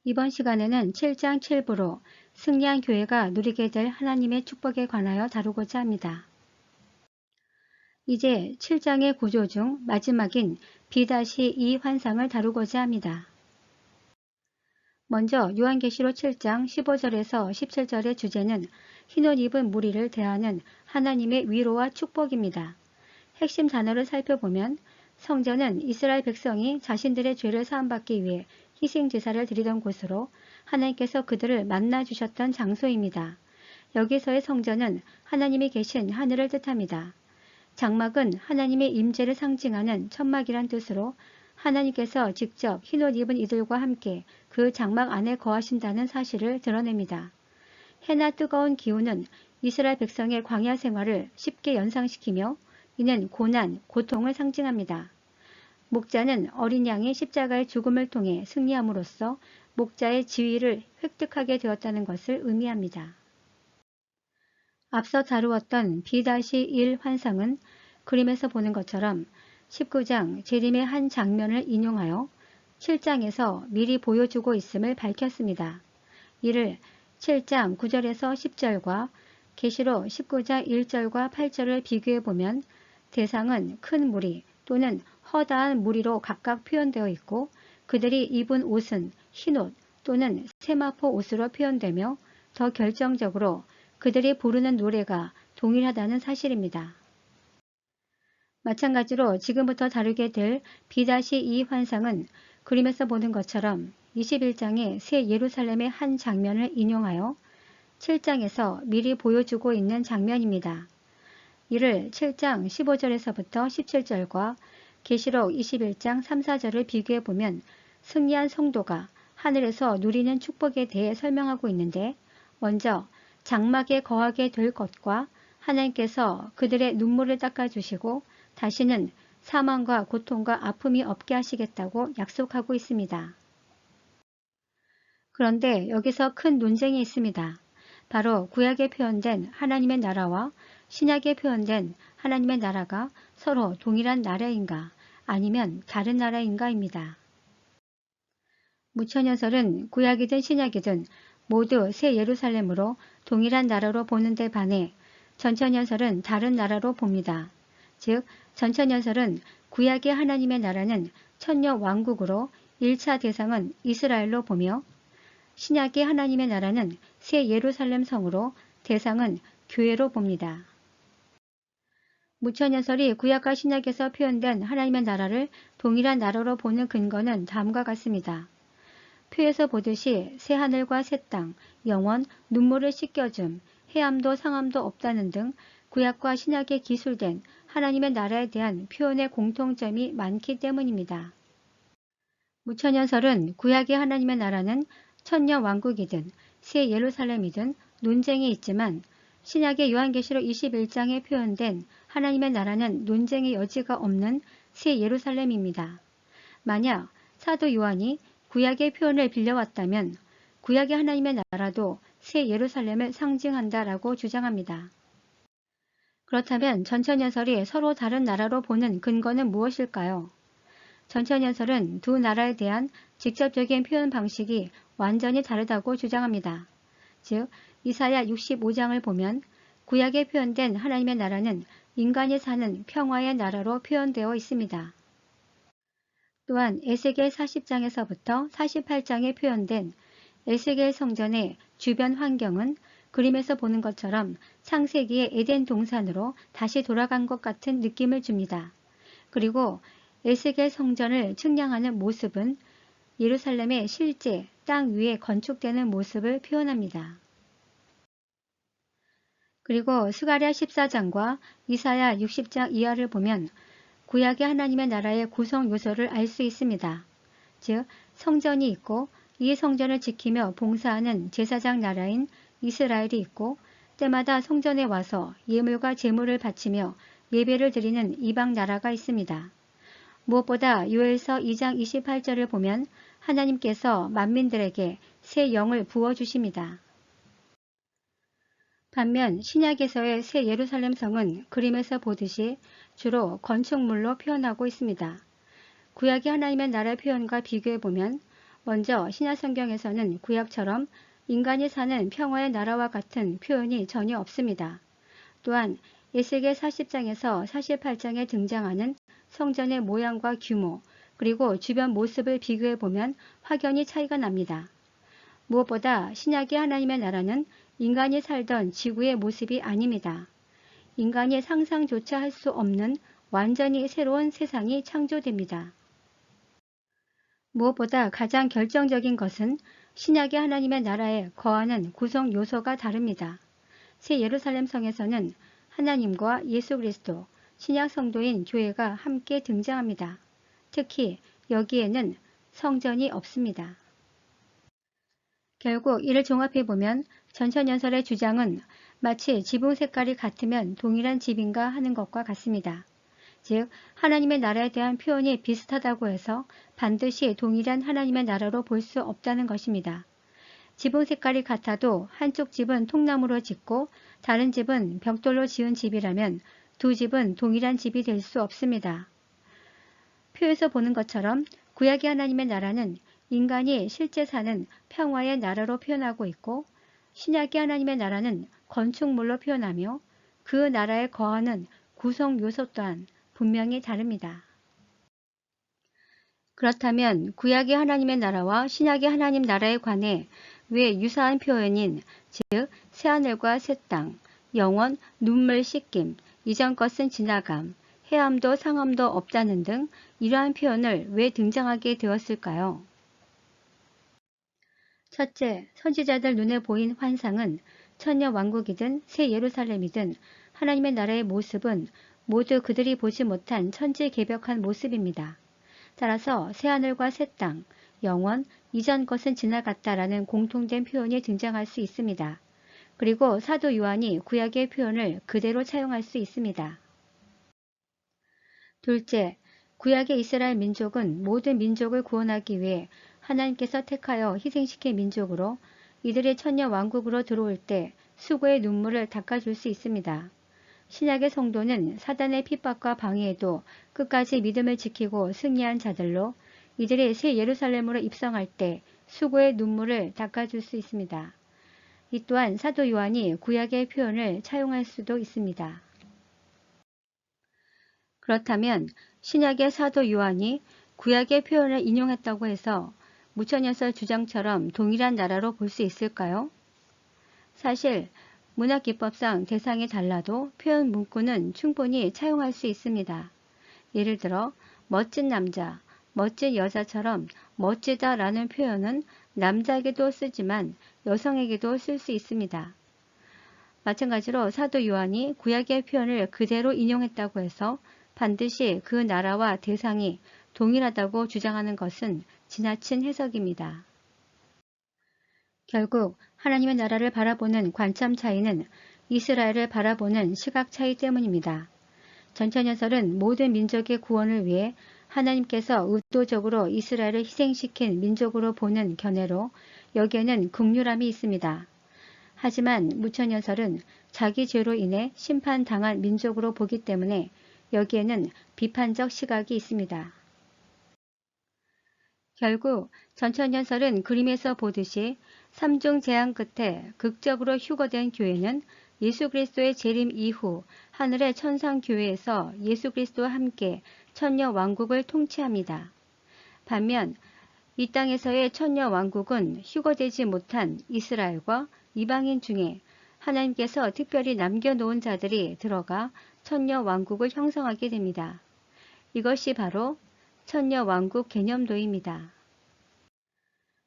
이번 시간에는 7장 7부로 승리한 교회가 누리게 될 하나님의 축복에 관하여 다루고자 합니다. 이제 7장의 구조 중 마지막인 B-2 환상을 다루고자 합니다. 먼저 요한계시록 7장 15절에서 17절의 주제는 흰옷 입은 무리를 대하는 하나님의 위로와 축복입니다. 핵심 단어를 살펴보면 성전은 이스라엘 백성이 자신들의 죄를 사함받기 위해 희생제사를 드리던 곳으로 하나님께서 그들을 만나주셨던 장소입니다. 여기서의 성전은 하나님이 계신 하늘을 뜻합니다. 장막은 하나님의 임재를 상징하는 천막이란 뜻으로 하나님께서 직접 흰옷 입은 이들과 함께 그 장막 안에 거하신다는 사실을 드러냅니다. 해나 뜨거운 기후는 이스라엘 백성의 광야 생활을 쉽게 연상시키며 이는 고난, 고통을 상징합니다. 목자는 어린 양의 십자가의 죽음을 통해 승리함으로써 목자의 지위를 획득하게 되었다는 것을 의미합니다. 앞서 다루었던 B-1 환상은 그림에서 보는 것처럼 19장 재림의 한 장면을 인용하여 7장에서 미리 보여주고 있음을 밝혔습니다. 이를 7장 9절에서 10절과 계시록 19장 1절과 8절을 비교해보면 대상은 큰 무리 또는 허다한 무리로 각각 표현되어 있고 그들이 입은 옷은 흰옷 또는 세마포 옷으로 표현되며 더 결정적으로 그들이 부르는 노래가 동일하다는 사실입니다. 마찬가지로 지금부터 다루게 될 B-2 환상은 그림에서 보는 것처럼 21장의 새 예루살렘의 한 장면을 인용하여 7장에서 미리 보여주고 있는 장면입니다. 이를 7장 15절에서부터 17절과 계시록 21장 3, 4절을 비교해보면 승리한 성도가 하늘에서 누리는 축복에 대해 설명하고 있는데 먼저 장막에 거하게 될 것과 하나님께서 그들의 눈물을 닦아주시고 다시는 사망과 고통과 아픔이 없게 하시겠다고 약속하고 있습니다. 그런데 여기서 큰 논쟁이 있습니다. 바로 구약에 표현된 하나님의 나라와 신약에 표현된 하나님의 나라가 서로 동일한 나라인가 아니면 다른 나라인가입니다. 무천연설은 구약이든 신약이든 모두 새 예루살렘으로 동일한 나라로 보는데 반해 전천연설은 다른 나라로 봅니다. 즉 전천연설은 구약의 하나님의 나라는 천녀 왕국으로 1차 대상은 이스라엘로 보며 신약의 하나님의 나라는 새 예루살렘 성으로 대상은 교회로 봅니다. 무천연설이 구약과 신약에서 표현된 하나님의 나라를 동일한 나라로 보는 근거는 다음과 같습니다. 표에서 보듯이 새 하늘과 새 땅, 영원, 눈물을 씻겨줌, 해함도 상함도 없다는 등 구약과 신약에 기술된 하나님의 나라에 대한 표현의 공통점이 많기 때문입니다. 무천연설은 구약의 하나님의 나라는 천년 왕국이든 새 예루살렘이든 논쟁이 있지만 신약의 요한계시록 21장에 표현된 하나님의 나라는 논쟁의 여지가 없는 새 예루살렘입니다. 만약 사도 요한이 구약의 표현을 빌려왔다면 구약의 하나님의 나라도 새 예루살렘을 상징한다라고 주장합니다. 그렇다면 전천연설이 서로 다른 나라로 보는 근거는 무엇일까요? 전천연설은 두 나라에 대한 직접적인 표현 방식이 완전히 다르다고 주장합니다. 즉 이사야 65장을 보면 구약에 표현된 하나님의 나라는 인간이 사는 평화의 나라로 표현되어 있습니다. 또한 에스겔 40장에서부터 48장에 표현된 에스겔 성전의 주변 환경은 그림에서 보는 것처럼 창세기의 에덴 동산으로 다시 돌아간 것 같은 느낌을 줍니다. 그리고 에스겔 성전을 측량하는 모습은 예루살렘의 실제 땅 위에 건축되는 모습을 표현합니다. 그리고 스가랴 14장과 이사야 60장 이하를 보면 구약의 하나님의 나라의 구성 요소를 알 수 있습니다. 즉 성전이 있고 이 성전을 지키며 봉사하는 제사장 나라인 이스라엘이 있고 때마다 성전에 와서 예물과 제물을 바치며 예배를 드리는 이방 나라가 있습니다. 무엇보다 요엘서 2장 28절을 보면 하나님께서 만민들에게 새 영을 부어주십니다. 반면 신약에서의 새 예루살렘 성은 그림에서 보듯이 주로 건축물로 표현하고 있습니다. 구약의 하나님의 나라의 표현과 비교해보면 먼저 신약성경에서는 구약처럼 인간이 사는 평화의 나라와 같은 표현이 전혀 없습니다. 또한 에스겔 40장에서 48장에 등장하는 성전의 모양과 규모, 그리고 주변 모습을 비교해보면 확연히 차이가 납니다. 무엇보다 신약의 하나님의 나라는 인간이 살던 지구의 모습이 아닙니다. 인간이 상상조차 할 수 없는 완전히 새로운 세상이 창조됩니다. 무엇보다 가장 결정적인 것은 신약의 하나님의 나라에 거하는 구성 요소가 다릅니다. 새 예루살렘 성에서는 하나님과 예수 그리스도, 신약 성도인 교회가 함께 등장합니다. 특히 여기에는 성전이 없습니다. 결국 이를 종합해보면 전천연설의 주장은 마치 지붕 색깔이 같으면 동일한 집인가 하는 것과 같습니다. 즉 하나님의 나라에 대한 표현이 비슷하다고 해서 반드시 동일한 하나님의 나라로 볼 수 없다는 것입니다. 지붕 색깔이 같아도 한쪽 집은 통나무로 짓고 다른 집은 벽돌로 지은 집이라면 두 집은 동일한 집이 될 수 없습니다. 표에서 보는 것처럼 구약의 하나님의 나라는 인간이 실제 사는 평화의 나라로 표현하고 있고 신약의 하나님의 나라는 건축물로 표현하며 그 나라에 거하는 구성 요소 또한 분명히 다릅니다. 그렇다면 구약의 하나님의 나라와 신약의 하나님 나라에 관해 왜 유사한 표현인 즉 새하늘과 새 땅, 영원, 눈물 씻김, 이전 것은 지나감, 해함도 상함도 없다는 등 이러한 표현을 왜 등장하게 되었을까요? 첫째, 선지자들 눈에 보인 환상은 천년 왕국이든 새 예루살렘이든 하나님의 나라의 모습은 모두 그들이 보지 못한 천지개벽한 모습입니다. 따라서 새하늘과 새 땅, 영원, 이전 것은 지나갔다라는 공통된 표현이 등장할 수 있습니다. 그리고 사도 요한이 구약의 표현을 그대로 차용할 수 있습니다. 둘째, 구약의 이스라엘 민족은 모든 민족을 구원하기 위해 하나님께서 택하여 희생시킨 민족으로 이들의 천년 왕국으로 들어올 때 수고의 눈물을 닦아줄 수 있습니다. 신약의 성도는 사단의 핍박과 방해에도 끝까지 믿음을 지키고 승리한 자들로 이들이 새 예루살렘으로 입성할 때 수고의 눈물을 닦아줄 수 있습니다. 이 또한 사도 요한이 구약의 표현을 차용할 수도 있습니다. 그렇다면 신약의 사도 요한이 구약의 표현을 인용했다고 해서 무천연설 주장처럼 동일한 나라로 볼 수 있을까요? 사실 문학기법상 대상이 달라도 표현 문구는 충분히 차용할 수 있습니다. 예를 들어 멋진 남자, 멋진 여자처럼 멋지다라는 표현은 남자에게도 쓰지만 여성에게도 쓸 수 있습니다. 마찬가지로 사도 요한이 구약의 표현을 그대로 인용했다고 해서 반드시 그 나라와 대상이 동일하다고 주장하는 것은 지나친 해석입니다. 결국 하나님의 나라를 바라보는 관점 차이는 이스라엘을 바라보는 시각 차이 때문입니다. 전천연설은 모든 민족의 구원을 위해 하나님께서 의도적으로 이스라엘을 희생시킨 민족으로 보는 견해로 여기에는 긍휼함이 있습니다. 하지만 무천연설은 자기 죄로 인해 심판당한 민족으로 보기 때문에 여기에는 비판적 시각이 있습니다. 결국 전천연설은 그림에서 보듯이 삼중 재앙 끝에 극적으로 휴거된 교회는 예수 그리스도의 재림 이후 하늘의 천상 교회에서 예수 그리스도와 함께 천년 왕국을 통치합니다. 반면 이 땅에서의 천년 왕국은 휴거되지 못한 이스라엘과 이방인 중에 하나님께서 특별히 남겨놓은 자들이 들어가 천년 왕국을 형성하게 됩니다. 이것이 바로 천년 왕국 개념도입니다.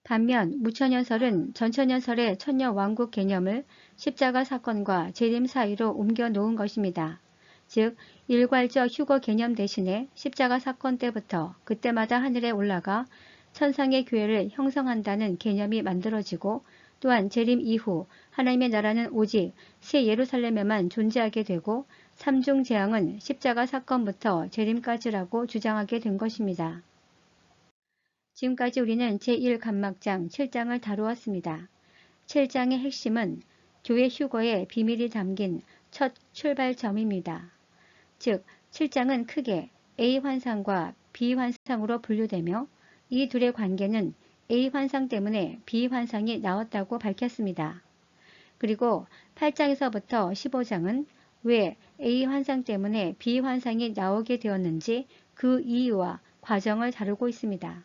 반면 무천연설은 전천연설의 천년 왕국 개념을 십자가 사건과 재림 사이로 옮겨 놓은 것입니다. 즉 일괄적 휴거 개념 대신에 십자가 사건 때부터 그때마다 하늘에 올라가 천상의 교회를 형성한다는 개념이 만들어지고 또한 재림 이후 하나님의 나라는 오직 새 예루살렘에만 존재하게 되고 삼중 재앙은 십자가 사건부터 재림까지라고 주장하게 된 것입니다. 지금까지 우리는 제1간막장 7장을 다루었습니다. 7장의 핵심은 교회 휴거의 비밀이 담긴 첫 출발점입니다. 즉 7장은 크게 A 환상과 B 환상으로 분류되며 이 둘의 관계는 A 환상 때문에 B 환상이 나왔다고 밝혔습니다. 그리고 8장에서부터 15장은 왜 A 환상 때문에 B 환상이 나오게 되었는지 그 이유와 과정을 다루고 있습니다.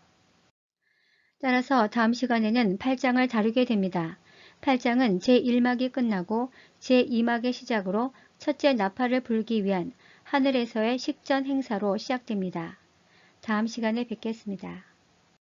따라서 다음 시간에는 8장을 다루게 됩니다. 8장은 제1막이 끝나고 제2막의 시작으로 첫째 나팔을 불기 위한 하늘에서의 식전 행사로 시작됩니다. 다음 시간에 뵙겠습니다.